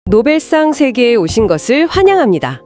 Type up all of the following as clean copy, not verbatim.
노벨상 세계에 오신 것을 환영합니다.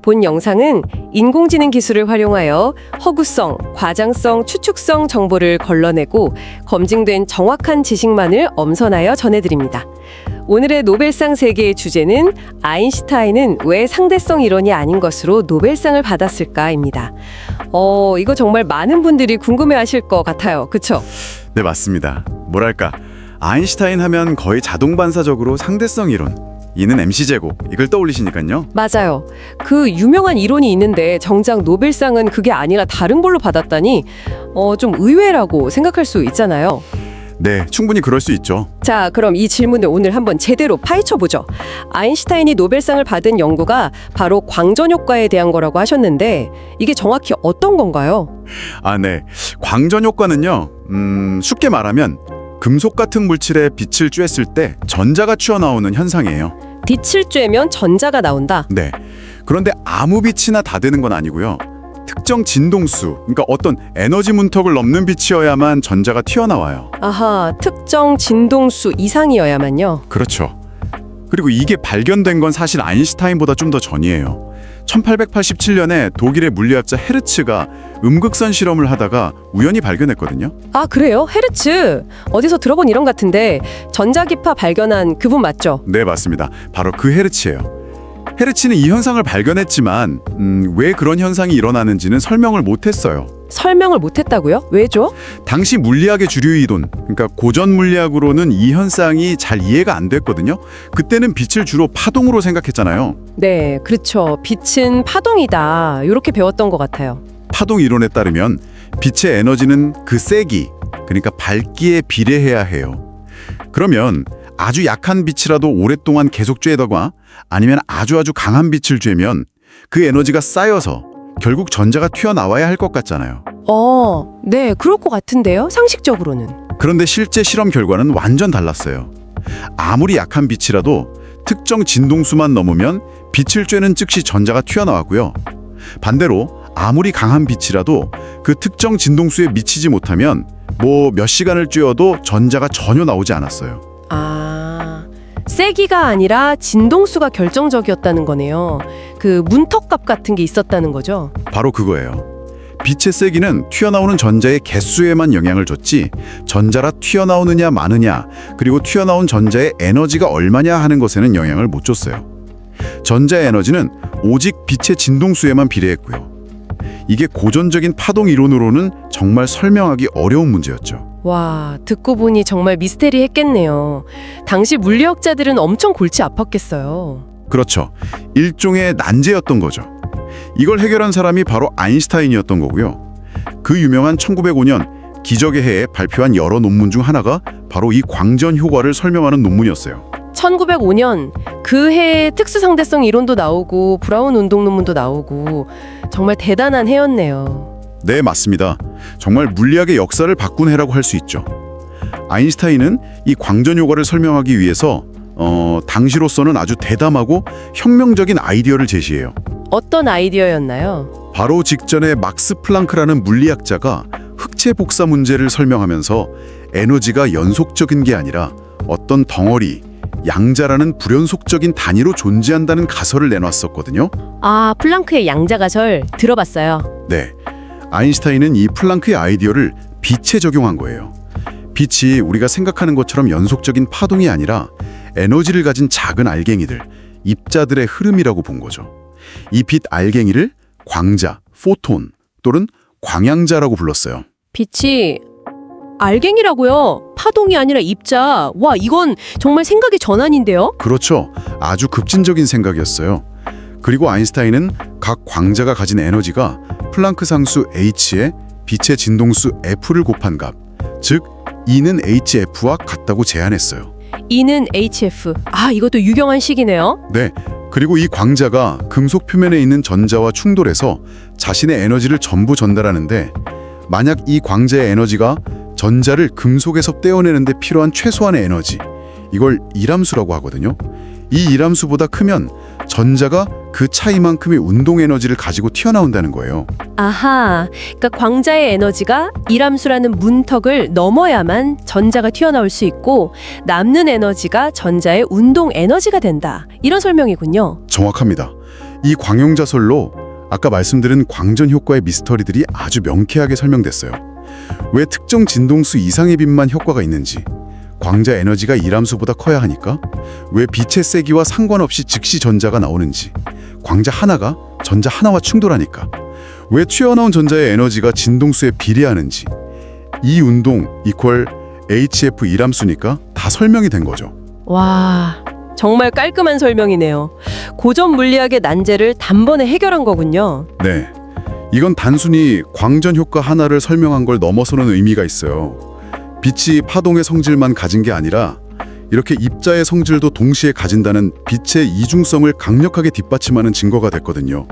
본 영상은 인공지능 기술을 활용하여 허구성, 과장성, 추측성 정보를 걸러내고 검증된 정확한 지식만을 엄선하여 전해드립니다. 오늘의 노벨상 세계의 주제는 아인슈타인은 왜 상대성 이론이 아닌 것으로 노벨상을 받았을까입니다. 이거 정말 많은 분들이 궁금해하실 것 같아요. 그쵸? 네, 맞습니다. 뭐랄까, 아인슈타인 하면 거의 자동 반사적으로 상대성 이론, 이는 mc제곱, 이걸 떠올리시니까요. 맞아요. 그 유명한 이론이 있는데 정작 노벨상은 그게 아니라 다른 걸로 받았다니 좀 의외라고 생각할 수 있잖아요. 네, 충분히 그럴 수 있죠. 자, 그럼 이 질문을 오늘 한번 제대로 파헤쳐보죠. 아인슈타인이 노벨상을 받은 연구가 바로 광전 효과에 대한 거라고 하셨는데 이게 정확히 어떤 건가요? 네. 광전 효과는요, 쉽게 말하면 금속 같은 물질에 빛을 쬐었을 때 전자가 튀어나오는 현상이에요. 빛을 쬐면 전자가 나온다. 네. 그런데 아무 빛이나 다 되는 건 아니고요. 특정 진동수, 그러니까 어떤 에너지 문턱을 넘는 빛이어야만 전자가 튀어나와요. 아하, 특정 진동수 이상이어야만요. 그렇죠. 그리고 이게 발견된 건 사실 아인슈타인보다 좀 더 전이에요. 1887년에 독일의 물리학자 헤르츠가 음극선 실험을 하다가 우연히 발견했거든요. 아, 그래요? 헤르츠. 어디서 들어본 이론 같은데 전자기파 발견한 그분 맞죠? 네, 맞습니다. 바로 그 헤르츠예요. 헤르츠는 이 현상을 발견했지만 왜 그런 현상이 일어나는지는 설명을 못했어요. 설명을 못했다고요? 왜죠? 당시 물리학의 주류 이론, 그러니까 고전 물리학으로는 이 현상이 잘 이해가 안 됐거든요. 그때는 빛을 주로 파동으로 생각했잖아요. 네, 그렇죠. 빛은 파동이다. 이렇게 배웠던 것 같아요. 파동 이론에 따르면 빛의 에너지는 그 세기, 그러니까 밝기에 비례해야 해요. 그러면 아주 약한 빛이라도 오랫동안 계속 쬐다가 아니면 아주 강한 빛을 쬐면 그 에너지가 쌓여서 결국 전자가 튀어나와야 할 것 같잖아요. 네, 그럴 것 같은데요. 상식적으로는. 그런데 실제 실험 결과는 완전 달랐어요. 아무리 약한 빛이라도 특정 진동수만 넘으면 빛을 쬐는 즉시 전자가 튀어나왔고요. 반대로 아무리 강한 빛이라도 그 특정 진동수에 미치지 못하면 몇 시간을 쬐어도 전자가 전혀 나오지 않았어요. 세기가 아니라 진동수가 결정적이었다는 거네요. 그 문턱값 같은 게 있었다는 거죠. 바로 그거예요. 빛의 세기는 튀어나오는 전자의 개수에만 영향을 줬지 전자라 튀어나오느냐 마느냐 그리고 튀어나온 전자의 에너지가 얼마냐 하는 것에는 영향을 못 줬어요. 전자의 에너지는 오직 빛의 진동수에만 비례했고요. 이게 고전적인 파동 이론으로는 정말 설명하기 어려운 문제였죠. 와, 듣고 보니 정말 미스테리했겠네요. 당시 물리학자들은 엄청 골치 아팠겠어요. 그렇죠. 일종의 난제였던 거죠. 이걸 해결한 사람이 바로 아인슈타인이었던 거고요. 그 유명한 1905년 기적의 해에 발표한 여러 논문 중 하나가 바로 이 광전 효과를 설명하는 논문이었어요. 1905년 그 해에 특수상대성 이론도 나오고 브라운 운동 논문도 나오고 정말 대단한 해였네요. 네, 맞습니다. 정말 물리학의 역사를 바꾼 해라고 할 수 있죠. 아인슈타인은 이 광전 효과를 설명하기 위해서 당시로서는 아주 대담하고 혁명적인 아이디어를 제시해요. 어떤 아이디어였나요? 바로 직전에 막스 플랑크라는 물리학자가 흑체 복사 문제를 설명하면서 에너지가 연속적인 게 아니라 어떤 덩어리, 양자라는 불연속적인 단위로 존재한다는 가설을 내놨었거든요. 아, 플랑크의 양자 가설 들어봤어요. 네, 아인슈타인은 이 플랑크의 아이디어를 빛에 적용한 거예요. 빛이 우리가 생각하는 것처럼 연속적인 파동이 아니라 에너지를 가진 작은 알갱이들, 입자들의 흐름이라고 본 거죠. 이 빛 알갱이를 광자, 포톤 또는 광양자라고 불렀어요. 빛이 알갱이라고요? 파동이 아니라 입자. 와, 이건 정말 생각의 전환인데요? 그렇죠. 아주 급진적인 생각이었어요. 그리고 아인슈타인은 각 광자가 가진 에너지가 플랑크 상수 h에 빛의 진동수 f를 곱한 값, 즉 E는 hf와 같다고 제안했어요. E는 hf. 아, 이것도 유경한 식이네요. 네, 그리고 이 광자가 금속 표면에 있는 전자와 충돌해서 자신의 에너지를 전부 전달하는데 만약 이 광자의 에너지가 전자를 금속에서 떼어내는 데 필요한 최소한의 에너지, 이걸 일함수라고 하거든요. 이 일함수보다 크면 전자가 그 차이만큼의 운동 에너지를 가지고 튀어나온다는 거예요. 아하, 그러니까 광자의 에너지가 일함수라는 문턱을 넘어야만 전자가 튀어나올 수 있고 남는 에너지가 전자의 운동 에너지가 된다. 이런 설명이군요. 정확합니다. 이 광용자설로 아까 말씀드린 광전 효과의 미스터리들이 아주 명쾌하게 설명됐어요. 왜 특정 진동수 이상의 빛만 효과가 있는지, 광자 에너지가 일함수보다 커야 하니까, 왜 빛의 세기와 상관없이 즉시 전자가 나오는지, 광자 하나가 전자 하나와 충돌하니까, 왜 튀어나온 전자의 에너지가 진동수에 비례하는지, 이 운동 이퀄 HF 일함수니까 다 설명이 된 거죠. 와, 정말 깔끔한 설명이네요. 고전 물리학의 난제를 단번에 해결한 거군요. 네, 이건 단순히 광전 효과 하나를 설명한 걸 넘어서는 의미가 있어요. 빛이 파동의 성질만 가진 게 아니라 이렇게 입자의 성질도 동시에 가진다는 빛의 이중성을 강력하게 뒷받침하는 증거가 됐거든요.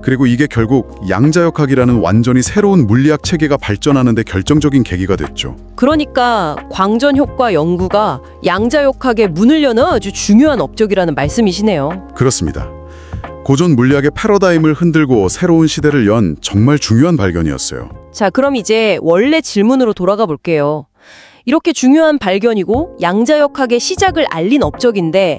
그리고 이게 결국 양자역학이라는 완전히 새로운 물리학 체계가 발전하는 데 결정적인 계기가 됐죠. 그러니까 광전 효과 연구가 양자역학의 문을 여는 아주 중요한 업적이라는 말씀이시네요. 그렇습니다. 고전 물리학의 패러다임을 흔들고 새로운 시대를 연 정말 중요한 발견이었어요. 자, 그럼 이제 원래 질문으로 돌아가 볼게요. 이렇게 중요한 발견이고 양자역학의 시작을 알린 업적인데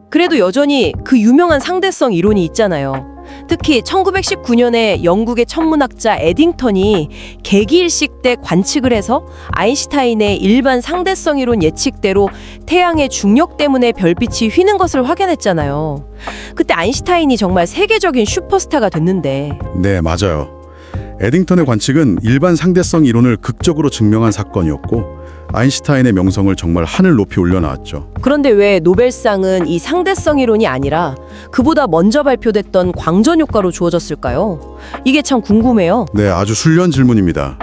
그래도 여전히 그 유명한 상대성 이론이 있잖아요. 특히 1919년에 영국의 천문학자 에딩턴이 개기일식 때 관측을 해서 아인슈타인의 일반 상대성 이론 예측대로 태양의 중력 때문에 별빛이 휘는 것을 확인했잖아요. 그때 아인슈타인이 정말 세계적인 슈퍼스타가 됐는데. 네, 맞아요. 에딩턴의 관측은 일반 상대성 이론을 극적으로 증명한 사건이었고 아인슈타인의 명성을 정말 하늘 높이 올려놨죠. 그런데 왜 노벨상은 이 상대성 이론이 아니라 그보다 먼저 발표됐던 광전 효과로 주어졌을까요? 이게 참 궁금해요. 네, 아주 술련 질문입니다.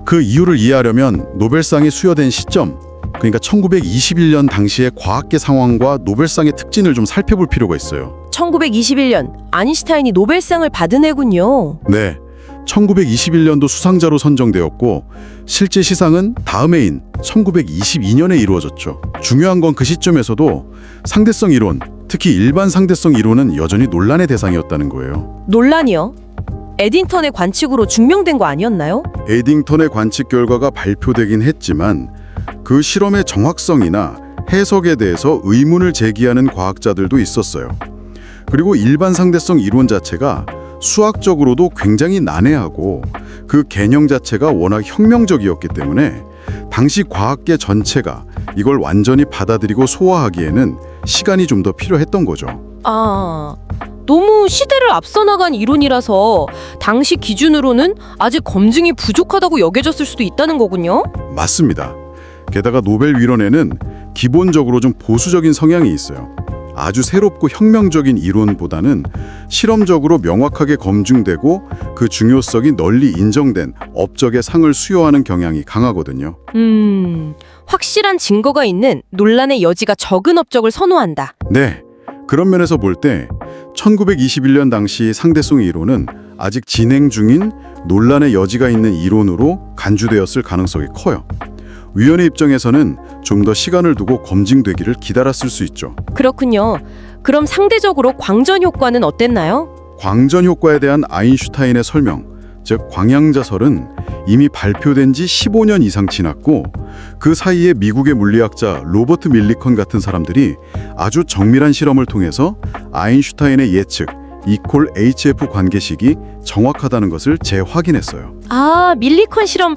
그 이유를 이해하려면 노벨상이 수여된 시점, 그러니까 1921년 당시의 과학계 상황과 노벨상의 특징을 좀 살펴볼 필요가 있어요. 1921년 아인슈타인이 노벨상을 받은 해군요. 네, 1921년도 수상자로 선정되었고 실제 시상은 다음 해인 1922년에 이루어졌죠. 중요한 건 그 시점에서도 상대성 이론, 특히 일반 상대성 이론은 여전히 논란의 대상이었다는 거예요. 논란이요? 에딩턴의 관측으로 증명된 거 아니었나요? 에딩턴의 관측 결과가 발표되긴 했지만 그 실험의 정확성이나 해석에 대해서 의문을 제기하는 과학자들도 있었어요. 그리고 일반 상대성 이론 자체가 수학적으로도 굉장히 난해하고 그 개념 자체가 워낙 혁명적이었기 때문에 당시 과학계 전체가 이걸 완전히 받아들이고 소화하기에는 시간이 좀 더 필요했던 거죠. 아, 너무 시대를 앞서 나간 이론이라서 당시 기준으로는 아직 검증이 부족하다고 여겨졌을 수도 있다는 거군요. 맞습니다. 게다가 노벨위원회는 기본적으로 좀 보수적인 성향이 있어요. 아주 새롭고 혁명적인 이론보다는 실험적으로 명확하게 검증되고 그 중요성이 널리 인정된 업적의 상을 수여하는 경향이 강하거든요. 확실한 증거가 있는 논란의 여지가 적은 업적을 선호한다. 네, 그런 면에서 볼 때 1921년 당시 상대성 이론은 아직 진행 중인 논란의 여지가 있는 이론으로 간주되었을 가능성이 커요. 위원회 입장에서는 좀 더 시간을 두고 검증되기를 기다렸을 수 있죠. 그렇군요. 그럼 상대적으로 광전 효과는 어땠나요? 광전 효과에 대한 아인슈타인의 설명, 즉 광양자설은 이미 발표된 지 15년 이상 지났고 그 사이에 미국의 물리학자 로버트 밀리컨 같은 사람들이 아주 정밀한 실험을 통해서 아인슈타인의 예측, 이퀄 HF 관계식이 정확하다는 것을 재확인했어요. 아, 밀리컨 실험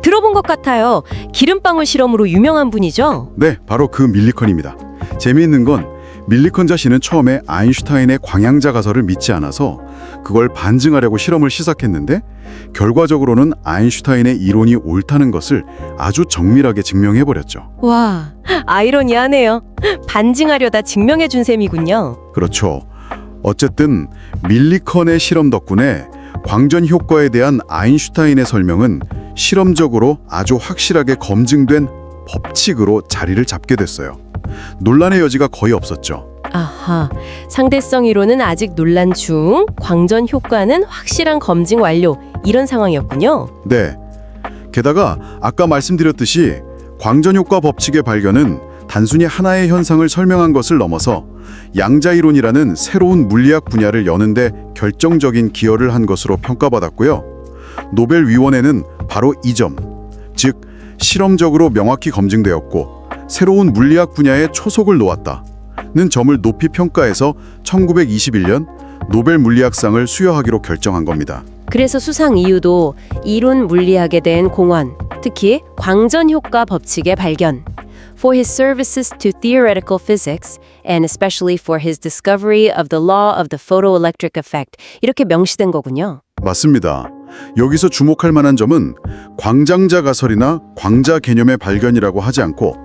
들어본 것 같아요. 기름방울 실험으로 유명한 분이죠? 네, 바로 그 밀리컨입니다. 재미있는 건 밀리컨 자신은 처음에 아인슈타인의 광양자 가설을 믿지 않아서 그걸 반증하려고 실험을 시작했는데 결과적으로는 아인슈타인의 이론이 옳다는 것을 아주 정밀하게 증명해버렸죠. 와, 아이러니하네요. 반증하려다 증명해준 셈이군요. 그렇죠. 어쨌든 밀리컨의 실험 덕분에 광전 효과에 대한 아인슈타인의 설명은 실험적으로 아주 확실하게 검증된 법칙으로 자리를 잡게 됐어요. 논란의 여지가 거의 없었죠. 아하, 상대성 이론은 아직 논란 중, 광전 효과는 확실한 검증 완료, 이런 상황이었군요. 네. 게다가 아까 말씀드렸듯이 광전 효과 법칙의 발견은 단순히 하나의 현상을 설명한 것을 넘어서 양자이론이라는 새로운 물리학 분야를 여는데 결정적인 기여를 한 것으로 평가받았고요. 노벨위원회는 바로 이 점, 즉 실험적으로 명확히 검증되었고 새로운 물리학 분야에 초석을 놓았다는 점을 높이 평가해서 1921년 노벨 물리학상을 수여하기로 결정한 겁니다. 그래서 수상 이유도 이론 물리학에 대한 공헌, 특히 광전 효과 법칙의 발견, for his services to theoretical physics and especially for his discovery of the law of the photoelectric effect 이렇게 명시된 거군요. 맞습니다. 여기서 주목할 만한 점은 광장자 가설이나 광자 개념의 발견이라고 하지 않고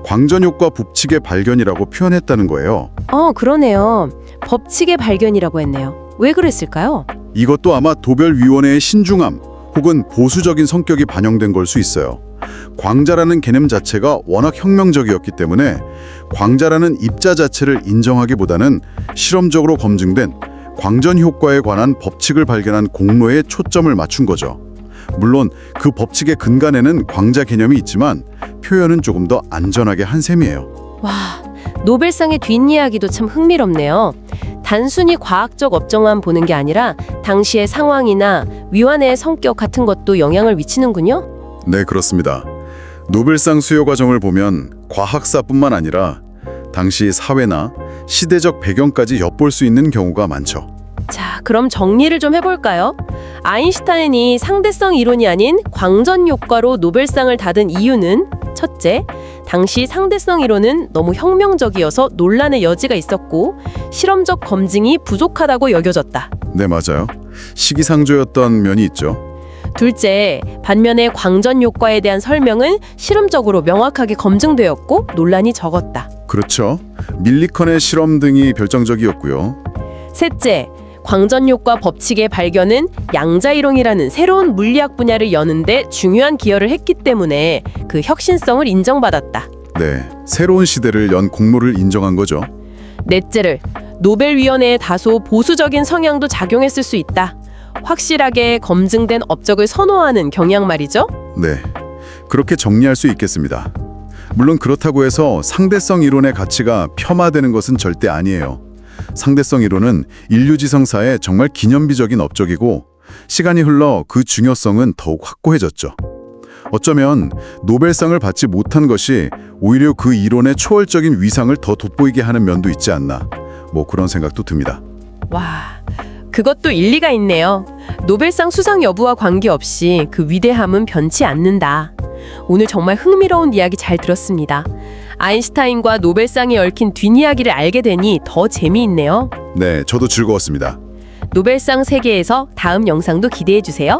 광전효과 법칙의 발견이라고 표현했다는 거예요. 그러네요. 법칙의 발견이라고 했네요. 왜 그랬을까요? 이것도 아마 도별위원회의 신중함 혹은 보수적인 성격이 반영된 걸 수 있어요. 광자라는 개념 자체가 워낙 혁명적이었기 때문에 광자라는 입자 자체를 인정하기보다는 실험적으로 검증된 광전 효과에 관한 법칙을 발견한 공로에 초점을 맞춘 거죠. 물론 그 법칙의 근간에는 광자 개념이 있지만 표현은 조금 더 안전하게 한 셈이에요. 와, 노벨상의 뒷이야기도 참 흥미롭네요. 단순히 과학적 업적만 보는 게 아니라 당시의 상황이나 위원회의 성격 같은 것도 영향을 미치는군요. 네, 그렇습니다. 노벨상 수여 과정을 보면 과학사뿐만 아니라 당시 사회나 시대적 배경까지 엿볼 수 있는 경우가 많죠. 자, 그럼 정리를 좀 해볼까요? 아인슈타인이 상대성 이론이 아닌 광전 효과로 노벨상을 받은 이유는 첫째, 당시 상대성 이론은 너무 혁명적이어서 논란의 여지가 있었고 실험적 검증이 부족하다고 여겨졌다. 네, 맞아요. 시기상조였던 면이 있죠. 둘째, 반면에 광전 효과에 대한 설명은 실험적으로 명확하게 검증되었고 논란이 적었다. 그렇죠. 밀리컨의 실험 등이 결정적이었고요. 셋째, 광전 효과 법칙의 발견은 양자이론이라는 새로운 물리학 분야를 여는데 중요한 기여를 했기 때문에 그 혁신성을 인정받았다. 네, 새로운 시대를 연 공로를 인정한 거죠. 넷째를, 노벨위원회의 다소 보수적인 성향도 작용했을 수 있다. 확실하게 검증된 업적을 선호하는 경향 말이죠. 네, 그렇게 정리할 수 있겠습니다. 물론 그렇다고 해서 상대성 이론의 가치가 폄하되는 것은 절대 아니에요. 상대성 이론은 인류지성사의 정말 기념비적인 업적이고 시간이 흘러 그 중요성은 더욱 확고해졌죠. 어쩌면 노벨상을 받지 못한 것이 오히려 그 이론의 초월적인 위상을 더 돋보이게 하는 면도 있지 않나, 그런 생각도 듭니다. 와, 그것도 일리가 있네요. 노벨상 수상 여부와 관계없이 그 위대함은 변치 않는다. 오늘 정말 흥미로운 이야기 잘 들었습니다. 아인슈타인과 노벨상에 얽힌 뒷이야기를 알게 되니 더 재미있네요. 네, 저도 즐거웠습니다. 노벨상 세계에서 다음 영상도 기대해 주세요.